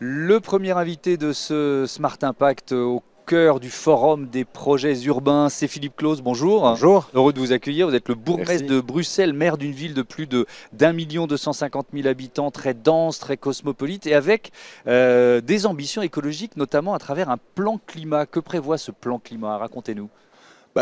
Le premier invité de ce Smart Impact au cœur du forum des projets urbains, c'est Philippe Claus. Bonjour. Bonjour. Heureux de vous accueillir. Vous êtes le bourgmestre Merci. de Bruxelles, maire d'une ville de plus de d'1 250 000 habitants, très dense, très cosmopolite et avec des ambitions écologiques, notamment à travers un plan climat. Que prévoit ce plan climat? Racontez-nous.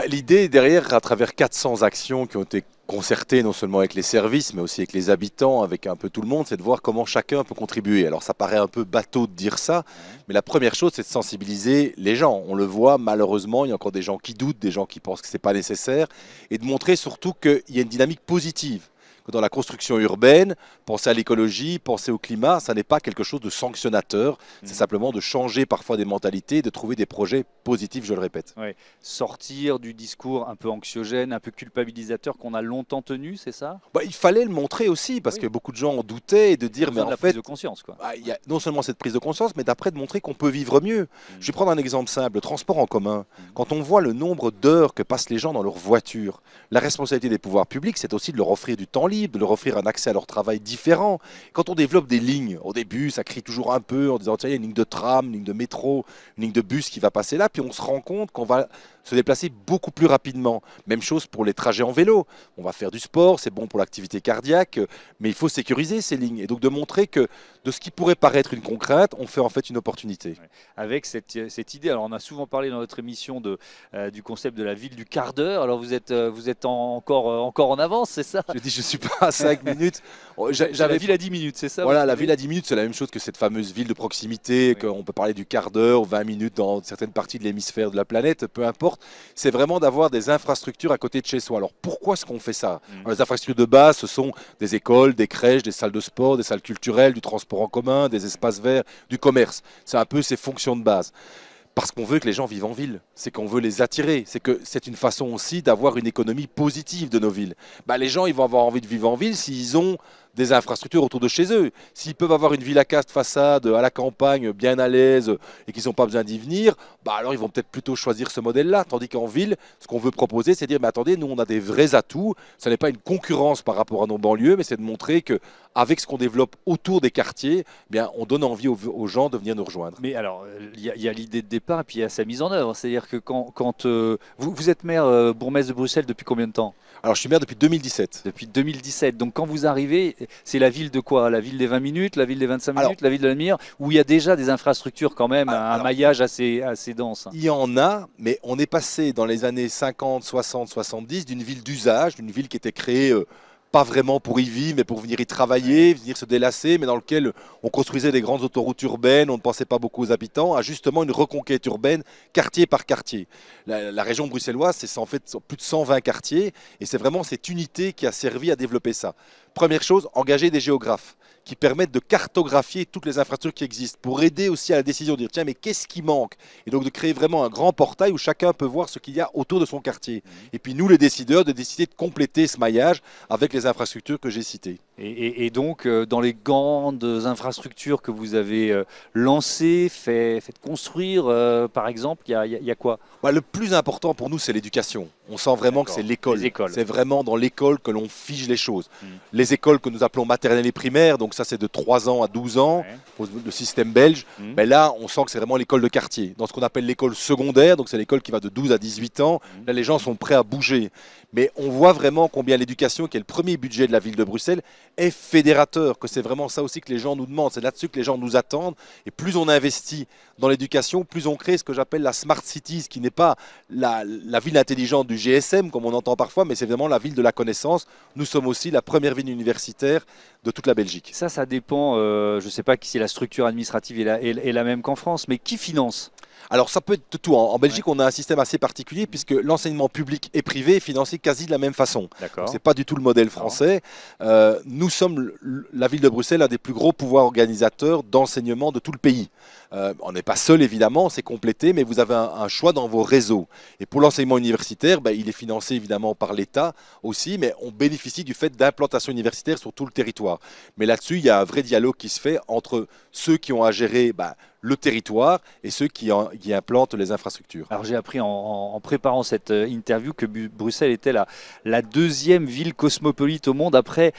L'idée derrière, à travers 400 actions qui ont été concertées non seulement avec les services, mais aussi avec les habitants, avec un peu tout le monde, c'est de voir comment chacun peut contribuer. Alors ça paraît un peu bateau de dire ça, mais la première chose, c'est de sensibiliser les gens. On le voit, malheureusement, il y a encore des gens qui doutent, des gens qui pensent que ce n'est pas nécessaire, et de montrer surtout qu'il y a une dynamique positive. Que dans la construction urbaine, penser à l'écologie, penser au climat, ça n'est pas quelque chose de sanctionnateur, c'est simplement de changer parfois des mentalités, de trouver des projets positifs, je le répète. Ouais. Sortir du discours un peu anxiogène, un peu culpabilisateur qu'on a longtemps tenu, c'est ça? Il fallait le montrer aussi, parce que beaucoup de gens en doutaient, et de dire, mais en la fait, prise de conscience, quoi. il y a non seulement cette prise de conscience, mais d'après de montrer qu'on peut vivre mieux. Je vais prendre un exemple simple, le transport en commun. Quand on voit le nombre d'heures que passent les gens dans leur voiture, la responsabilité des pouvoirs publics, c'est aussi de leur offrir du temps libre, de leur offrir un accès à leur travail différent. Quand on développe des lignes, au début, ça crie toujours un peu en disant, tiens, il y a une ligne de tram, une ligne de métro, une ligne de bus qui va passer là, puis on se rend compte qu'on va se déplacer beaucoup plus rapidement. Même chose pour les trajets en vélo. On va faire du sport, c'est bon pour l'activité cardiaque, mais il faut sécuriser ces lignes. Et donc de montrer que de ce qui pourrait paraître une contrainte, on fait en fait une opportunité. Avec cette idée, alors on a souvent parlé dans notre émission du concept de la ville du quart d'heure. Alors vous êtes encore en avance, c'est ça? Je dis, je ne suis pas à 5 minutes. La ville à 10 minutes, c'est ça? Voilà, la ville à 10 minutes, c'est la même chose que cette fameuse ville de proximité, qu'on peut parler du quart d'heure, 20 minutes dans certaines parties de l'hémisphère de la planète, peu importe. C'est vraiment d'avoir des infrastructures à côté de chez soi. Alors pourquoi est-ce qu'on fait ça? Les infrastructures de base, ce sont des écoles, des crèches, des salles de sport, des salles culturelles, du transport en commun, des espaces verts, du commerce. C'est un peu ces fonctions de base. Parce qu'on veut que les gens vivent en ville, c'est qu'on veut les attirer, c'est que c'est une façon aussi d'avoir une économie positive de nos villes. Les gens, ils vont avoir envie de vivre en ville s'ils ont des infrastructures autour de chez eux. S'ils peuvent avoir une villa caste façade à la campagne, bien à l'aise, et qu'ils n'ont pas besoin d'y venir, alors ils vont peut-être plutôt choisir ce modèle-là. Tandis qu'en ville, ce qu'on veut proposer, c'est de dire, mais attendez, nous on a des vrais atouts, ce n'est pas une concurrence par rapport à nos banlieues, mais c'est de montrer qu'avec ce qu'on développe autour des quartiers, on donne envie aux gens de venir nous rejoindre. Mais alors, il y a l'idée de départ et puis il y a sa mise en œuvre. C'est-à-dire que quand vous êtes maire bourgmestre de Bruxelles depuis combien de temps? Alors je suis maire depuis 2017. Depuis 2017. Donc quand vous arrivez, c'est la ville de quoi? La ville des 20 minutes, la ville des 25 minutes, la ville de la demi-heure, où il y a déjà des infrastructures quand même, un maillage assez dense. Il y en a, mais on est passé dans les années 50, 60, 70 d'une ville d'usage, d'une ville qui était créée pas vraiment pour y vivre, mais pour venir y travailler, venir se délasser, mais dans lequel on construisait des grandes autoroutes urbaines, on ne pensait pas beaucoup aux habitants, à justement une reconquête urbaine, quartier par quartier. La région bruxelloise, c'est en fait plus de 120 quartiers, et c'est vraiment cette unité qui a servi à développer ça. Première chose, engager des géographes qui permettent de cartographier toutes les infrastructures qui existent pour aider aussi à la décision de dire tiens mais qu'est-ce qui manque, et donc de créer vraiment un grand portail où chacun peut voir ce qu'il y a autour de son quartier. Et puis nous les décideurs de décider de compléter ce maillage avec les infrastructures que j'ai citées. Et donc dans les grandes infrastructures que vous avez lancées, faites construire par exemple, il y a quoi? Le plus important pour nous c'est l'éducation. On sent vraiment que c'est l'école. C'est vraiment dans l'école que l'on fige les choses. Les écoles que nous appelons maternelles et primaires, donc ça c'est de 3 ans à 12 ans, le système belge, mais là on sent que c'est vraiment l'école de quartier. Dans ce qu'on appelle l'école secondaire, donc c'est l'école qui va de 12 à 18 ans, là les gens sont prêts à bouger. Mais on voit vraiment combien l'éducation, qui est le premier budget de la ville de Bruxelles, est fédérateur, que c'est vraiment ça aussi que les gens nous demandent, c'est là-dessus que les gens nous attendent. Et plus on investit dans l'éducation, plus on crée ce que j'appelle la Smart Cities, qui n'est pas la ville intelligente du GSM, comme on entend parfois, mais c'est vraiment la ville de la connaissance. Nous sommes aussi la première ville universitaire de toute la Belgique. Ça dépend, je ne sais pas si la structure administrative est la même qu'en France, mais qui finance? Alors ça peut être tout. En Belgique, on a un système assez particulier puisque l'enseignement public et privé est financé quasi de la même façon. Ce n'est pas du tout le modèle français. Nous sommes, la ville de Bruxelles, un des plus gros pouvoirs organisateurs d'enseignement de tout le pays. On n'est pas seul évidemment, c'est complété, mais vous avez un choix dans vos réseaux. Et pour l'enseignement universitaire, il est financé évidemment par l'État aussi, mais on bénéficie du fait d'implantation universitaire sur tout le territoire. Mais là-dessus, il y a un vrai dialogue qui se fait entre ceux qui ont à gérer le territoire et ceux qui implantent les infrastructures. Alors j'ai appris en préparant cette interview que Bruxelles était la deuxième ville cosmopolite au monde après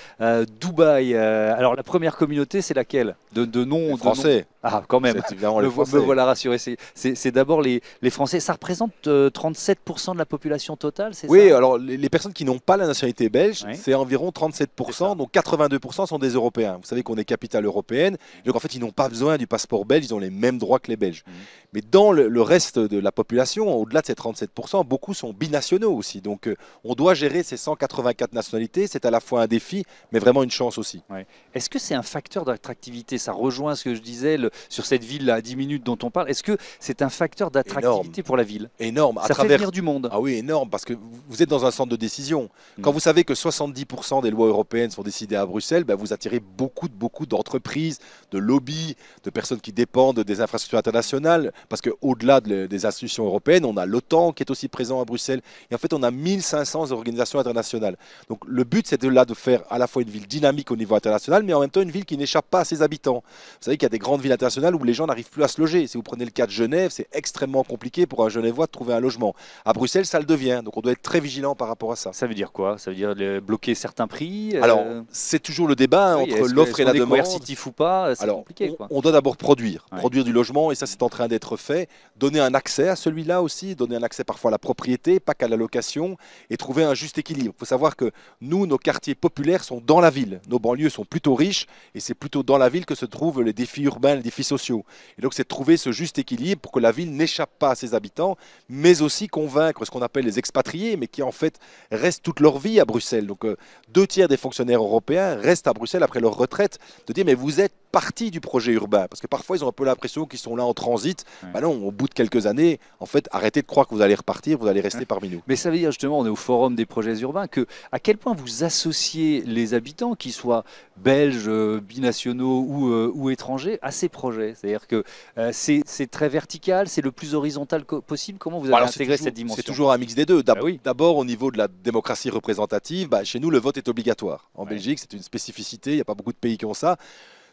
Dubaï. Alors la première communauté, c'est laquelle? de nom Français. Ah, quand même. C'est évidemment Me, les vo- Français. me voilà rassuré. C'est d'abord les Français. Ça représente 37% de la population totale, c'est Oui, ça? alors les personnes qui n'ont pas la nationalité belge, Oui, c'est environ c'est ça. 37%, donc 82% sont des Européens. Vous savez qu'on est capitale européenne, donc en fait ils n'ont pas besoin du passeport belge, ils ont les mêmes droits que les Belges. Mhm. Mais dans le reste de la population, au-delà de ces 37%, beaucoup sont binationaux aussi. Donc on doit gérer ces 184 nationalités, c'est à la fois un défi, mais vraiment une chance aussi. Ouais. Est-ce que c'est un facteur d'attractivité? Ça rejoint ce que je disais sur cette ville à 10 minutes dont on parle. Est-ce que c'est un facteur Énorme, d'attractivité pour la ville? énorme. À Ça fait travers venir du monde. Ah oui, énorme, parce que vous êtes dans un centre de décision. Quand Mm. vous savez que 70% des lois européennes sont décidées à Bruxelles, ben vous attirez beaucoup d'entreprises, de lobbies, de personnes qui dépendent des infrastructures internationales, parce qu'au-delà des institutions européennes, on a l'OTAN qui est aussi présent à Bruxelles, et en fait on a 1500 organisations internationales. Donc le but c'est de faire à la fois une ville dynamique au niveau international, mais en même temps une ville qui n'échappe pas à ses habitants. Vous savez qu'il y a des grandes villes internationales où les gens n'arrivent plus à se loger. Si vous prenez le cas de Genève, c'est extrêmement compliqué pour un Genevois de trouver un logement. À Bruxelles, ça le devient. Donc on doit être très vigilant par rapport à ça. Ça veut dire quoi? Ça veut dire bloquer certains prix? Alors, c'est toujours le débat Oui, entre l'offre et la est demande. coercitif ou pas? C'est Alors, compliqué, quoi. on doit d'abord produire, Ouais. produire du logement, et ça c'est en train d'être fait. Donner un accès à celui-là aussi, donner un accès parfois à la propriété, pas qu'à la location, et trouver un juste équilibre. Il faut savoir que nous, nos quartiers populaires sont dans la ville. Nos banlieues sont plutôt riches, et c'est plutôt dans la ville que se trouvent les défis urbains, les défis sociaux. Et donc c'est de trouver ce juste équilibre pour que la ville n'échappe pas à ses habitants, mais aussi convaincre ce qu'on appelle les expatriés, mais qui en fait restent toute leur vie à Bruxelles. Donc 2 tiers des fonctionnaires européens restent à Bruxelles après leur retraite, de dire mais vous êtes partie du projet urbain, parce que parfois ils ont un peu l'impression qu'ils sont là en transit. Ouais. Bah non, au bout de quelques années, en fait, arrêtez de croire que vous allez repartir, vous allez rester parmi nous. Mais ça veut dire justement, on est au forum des projets urbains, que à quel point vous associez les habitants, qu'ils soient belges, binationaux ou étrangers, à ces projets. C'est-à-dire que c'est très vertical, c'est le plus horizontal possible. Comment vous avez Alors, intégré cette dimension? c'est toujours un mix des deux. Bah oui. D'abord, au niveau de la démocratie représentative, bah, chez nous, le vote est obligatoire. En Ouais. Belgique, c'est une spécificité, il n'y a pas beaucoup de pays qui ont ça.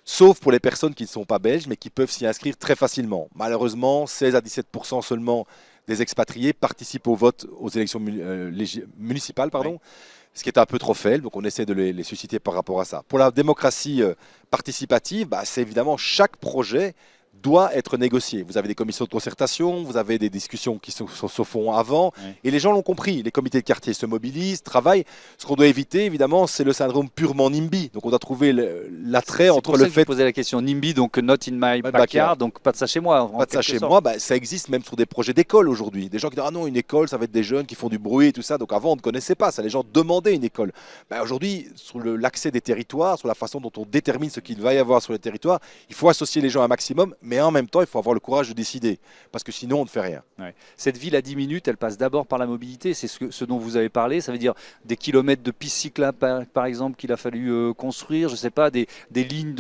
Sauf pour les personnes qui ne sont pas belges, mais qui peuvent s'y inscrire très facilement. Malheureusement, 16 à 17% seulement des expatriés participent au vote aux élections municipales, pardon, Ouais. ce qui est un peu trop faible, donc on essaie de les susciter par rapport à ça. Pour la démocratie participative, bah, c'est évidemment chaque projet doit être négocié. Vous avez des commissions de concertation, vous avez des discussions qui se font avant, Ouais. et les gens l'ont compris. Les comités de quartier se mobilisent, travaillent. Ce qu'on doit éviter, évidemment, c'est le syndrome purement NIMBY. Donc on doit trouver l'attrait C'est entre pour ça le que je fait posais la question NIMBY, donc not in my backyard, donc pas de ça chez moi. en pas de ça quelque chez sorte. moi, bah, ça existe même sur des projets d'école aujourd'hui. Des gens qui disent ah non, une école, ça va être des jeunes qui font du bruit et tout ça. Donc avant, on ne connaissait pas ça. Les gens demandaient une école. Bah, aujourd'hui, sur l'accès des territoires, sur la façon dont on détermine ce qu'il va y avoir sur le territoire, il faut associer les gens un maximum, mais en même temps, il faut avoir le courage de décider. Parce que sinon, on ne fait rien. Ouais. Cette ville à 10 minutes, elle passe d'abord par la mobilité, c'est ce dont vous avez parlé, ça veut dire des kilomètres de pistes cyclables par exemple qu'il a fallu construire, je ne sais pas, des lignes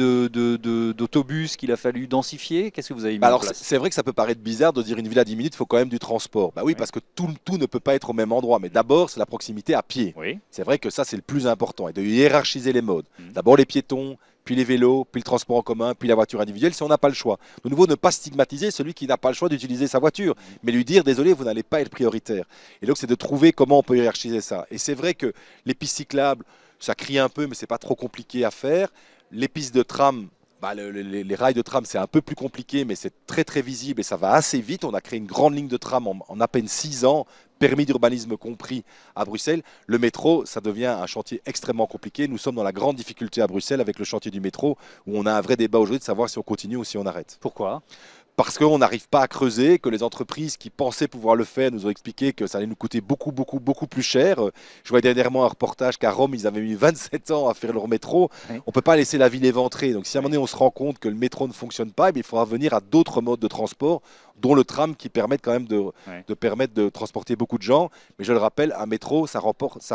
d'autobus qu'il a fallu densifier, qu'est-ce que vous avez mis Bah en alors, place? c'est vrai que ça peut paraître bizarre de dire une ville à 10 minutes, il faut quand même du transport. Bah oui, Ouais. parce que tout ne peut pas être au même endroit. Mais d'abord, c'est la proximité à pied. Oui. C'est vrai que ça, c'est le plus important. Et de hiérarchiser les modes. Mhm. D'abord les piétons, puis les vélos, puis le transport en commun, puis la voiture individuelle, si on n'a pas le choix. De nouveau, ne pas stigmatiser celui qui n'a pas le choix d'utiliser sa voiture, mais lui dire, désolé, vous n'allez pas être prioritaire. Et donc, c'est de trouver comment on peut hiérarchiser ça. Et c'est vrai que les pistes cyclables, ça crie un peu, mais c'est pas trop compliqué à faire. Les pistes de tram, bah, les rails de tram, c'est un peu plus compliqué, mais c'est très très visible et ça va assez vite. On a créé une grande ligne de tram en à peine 6 ans, permis d'urbanisme compris à Bruxelles. Le métro, ça devient un chantier extrêmement compliqué. Nous sommes dans la grande difficulté à Bruxelles avec le chantier du métro, où on a un vrai débat aujourd'hui de savoir si on continue ou si on arrête. Pourquoi? Parce qu'on n'arrive pas à creuser, que les entreprises qui pensaient pouvoir le faire nous ont expliqué que ça allait nous coûter beaucoup plus cher. Je voyais dernièrement un reportage qu'à Rome, ils avaient mis 27 ans à faire leur métro. Oui. On ne peut pas laisser la ville éventrée. Donc si à un moment donné on se rend compte que le métro ne fonctionne pas, eh bien, il faudra venir à d'autres modes de transport, dont le tram qui permettent quand même de permettre de transporter beaucoup de gens. Mais je le rappelle, un métro, ça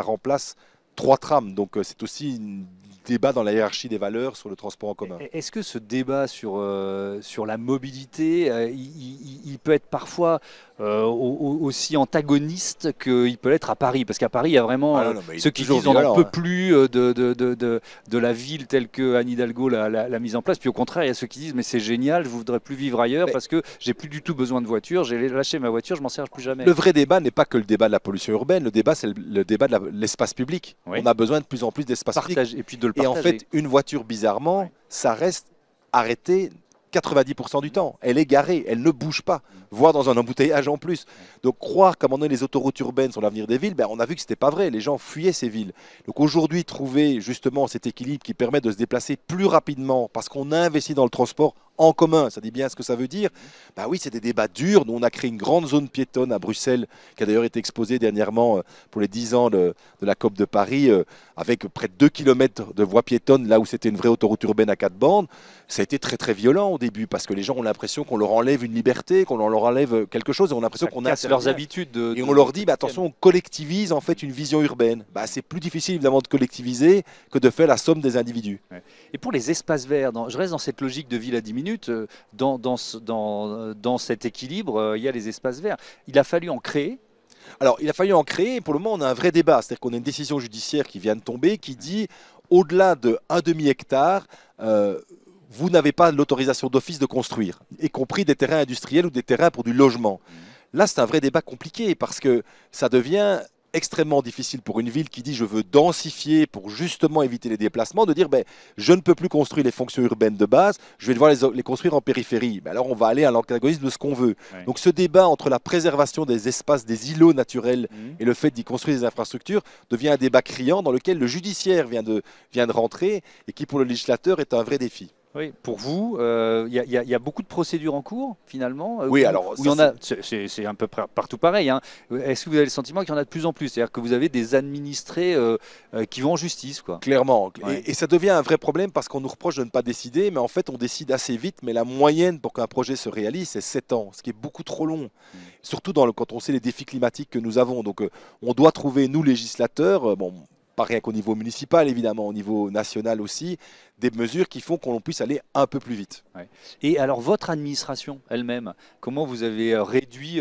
remplace 3 trams. Donc c'est aussi un débat dans la hiérarchie des valeurs sur le transport en commun. Est-ce que ce débat sur la mobilité, il peut être parfois aussi antagoniste qu'il peut l'être à Paris? Parce qu'à Paris, il y a vraiment Ah non, mais il ceux est qui toujours disent on n'en violent, peut hein. plus de la ville telle que Anne Hidalgo l'a mise en place. Puis au contraire, il y a ceux qui disent mais c'est génial, je voudrais plus vivre ailleurs Mais parce que j'ai plus du tout besoin de voiture, j'ai lâché ma voiture, je m'en sers plus jamais. le vrai débat n'est pas que le débat de la pollution urbaine, le débat c'est le débat de l'espace public. Oui. On a besoin de plus en plus d'espace public. Et puis de le Et partager. en fait, une voiture, bizarrement, Ouais. ça reste arrêté 90% du temps. Elle est garée, elle ne bouge pas, voire dans un embouteillage en plus. Donc croire qu'à un moment donné, les autoroutes urbaines sont l'avenir des villes, ben, on a vu que ce n'était pas vrai. Les gens fuyaient ces villes. Donc aujourd'hui, trouver justement cet équilibre qui permet de se déplacer plus rapidement parce qu'on a investi dans le transport en commun, ça dit bien ce que ça veut dire. Bah oui, c'est des débats durs. Nous, on a créé une grande zone piétonne à Bruxelles, qui a d'ailleurs été exposée dernièrement pour les 10 ans de la COP de Paris, avec près de 2 km de voies piétonnes, là où c'était une vraie autoroute urbaine à 4 bandes. Ça a été très très violent au début, parce que les gens ont l'impression qu'on leur enlève une liberté, qu'on leur enlève quelque chose, et on a l'impression qu'on casse leurs habitudes. Et on leur dit, bah, attention, on collectivise en fait une vision urbaine. Bah, c'est plus difficile évidemment de collectiviser que de faire la somme des individus. Ouais. Et pour les espaces verts, je reste dans cette logique de ville à 10 minutes, dans cet équilibre, il y a les espaces verts. Il a fallu en créer. Alors, il a fallu en créer, et pour le moment, on a un vrai débat. C'est-à-dire qu'on a une décision judiciaire qui vient de tomber, qui dit, au-delà de 1,5 hectare, vous n'avez pas l'autorisation d'office de construire, y compris des terrains industriels ou des terrains pour du logement. Là, c'est un vrai débat compliqué, parce que ça devient extrêmement difficile pour une ville qui dit je veux densifier pour justement éviter les déplacements, de dire ben, je ne peux plus construire les fonctions urbaines de base, je vais devoir les construire en périphérie. Ben alors on va aller à l'antagonisme de ce qu'on veut. Ouais. Donc ce débat entre la préservation des espaces, des îlots naturels et le fait d'y construire des infrastructures devient un débat criant dans lequel le judiciaire vient de rentrer et qui pour le législateur est un vrai défi. Oui, pour vous, il y a beaucoup de procédures en cours, finalement. Oui, alors où il y en a, c'est un peu partout pareil. Hein. Est-ce que vous avez le sentiment qu'il y en a de plus en plus? C'est-à-dire que vous avez des administrés qui vont en justice, quoi. Clairement. Ouais. Et ça devient un vrai problème parce qu'on nous reproche de ne pas décider, mais en fait, on décide assez vite. Mais la moyenne pour qu'un projet se réalise, c'est 7 ans, ce qui est beaucoup trop long. Surtout quand on sait les défis climatiques que nous avons. Donc, on doit trouver, nous, législateurs, pas rien qu'au niveau municipal, évidemment, au niveau national aussi, des mesures qui font qu'on puisse aller un peu plus vite. Ouais. Et alors, votre administration elle-même, comment vous avez réduit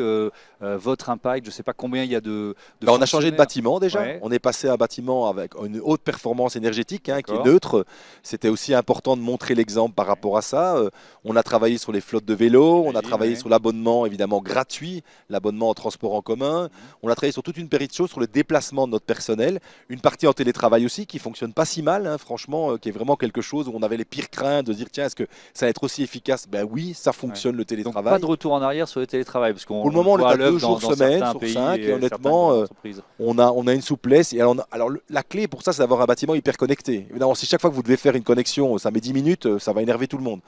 votre impact? Je ne sais pas combien il y a de on a changé de bâtiment déjà. Ouais. On est passé à un bâtiment avec une haute performance énergétique qui est neutre. C'était aussi important de montrer l'exemple par rapport à ça. On a travaillé sur les flottes de vélos, on a travaillé sur l'abonnement évidemment gratuit, l'abonnement en transport en commun. On a travaillé sur toute une série de choses, sur le déplacement de notre personnel. Une partie en télétravail aussi qui fonctionne pas si mal, hein, franchement, qui est vraiment quelque chose où on avait les pires craintes de dire tiens, est-ce que ça va être aussi efficace? Ben oui, ça fonctionne le télétravail. Donc pas de retour en arrière sur le télétravail, parce qu'on pour le moment on est à 2 jours semaine sur pays 5 et honnêtement on a une souplesse. Et alors la clé pour ça c'est d'avoir un bâtiment hyper connecté. Évidemment, si chaque fois que vous devez faire une connexion ça met 10 minutes, ça va énerver tout le monde.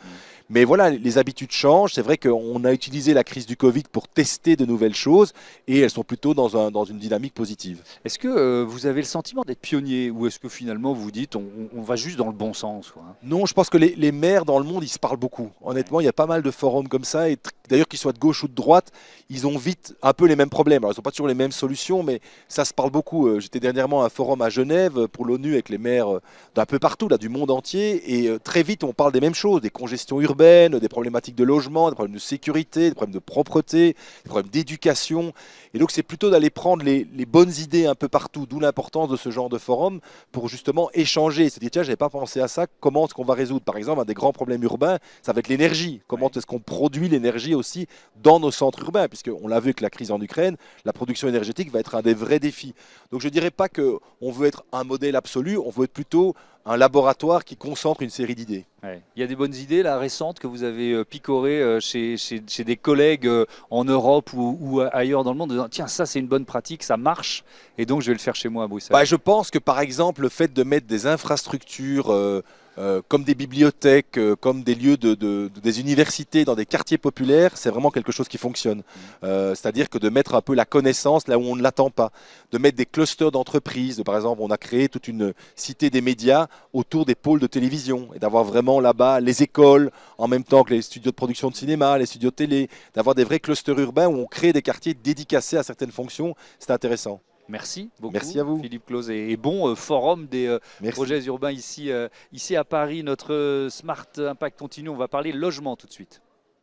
Mais voilà, les habitudes changent. C'est vrai qu'on a utilisé la crise du Covid pour tester de nouvelles choses et elles sont plutôt dans une dynamique positive. Est-ce que vous avez le sentiment d'être pionnier ou est-ce que finalement vous dites on va juste dans le bon sens, quoi? Non, je pense que les maires dans le monde, ils se parlent beaucoup. Honnêtement, il y a pas mal de forums comme ça. Et d'ailleurs, qu'ils soient de gauche ou de droite, ils ont vite un peu les mêmes problèmes. Alors, ils n'ont pas toujours les mêmes solutions, mais ça se parle beaucoup. J'étais dernièrement à un forum à Genève pour l'ONU avec les maires d'un peu partout, là, du monde entier. Et très vite, on parle des mêmes choses, des congestions urbaines, des problématiques de logement, des problèmes de sécurité, des problèmes de propreté, des problèmes d'éducation. Et donc, c'est plutôt d'aller prendre les bonnes idées un peu partout, d'où l'importance de ce genre de forum pour justement échanger. Se dire, tiens, je n'avais pas pensé à ça, comment est-ce qu'on va résoudre? Par exemple, un des grands problèmes urbains, ça va être l'énergie. Comment est-ce qu'on produit l'énergie aussi dans nos centres urbains? Puisqu'on l'a vu avec la crise en Ukraine, la production énergétique va être un des vrais défis. Donc, je ne dirais pas qu'on veut être un modèle absolu, on veut être plutôt un laboratoire qui concentre une série d'idées. Ouais. Il y a des bonnes idées là, récentes que vous avez picorées chez des collègues en Europe ou ailleurs dans le monde, en disant tiens, ça c'est une bonne pratique, ça marche, et donc je vais le faire chez moi à Bruxelles. Je pense que par exemple, le fait de mettre des infrastructures comme des bibliothèques, comme des lieux des universités dans des quartiers populaires, c'est vraiment quelque chose qui fonctionne. C'est-à-dire que de mettre un peu la connaissance là où on ne l'attend pas, de mettre des clusters d'entreprises. Par exemple, on a créé toute une cité des médias autour des pôles de télévision et d'avoir vraiment là-bas les écoles en même temps que les studios de production de cinéma, les studios de télé, d'avoir des vrais clusters urbains où on crée des quartiers dédicacés à certaines fonctions. C'est intéressant. Merci beaucoup. Merci à vous. Philippe Close, et bon forum des projets urbains ici à Paris. Notre Smart Impact continue. On va parler logement tout de suite.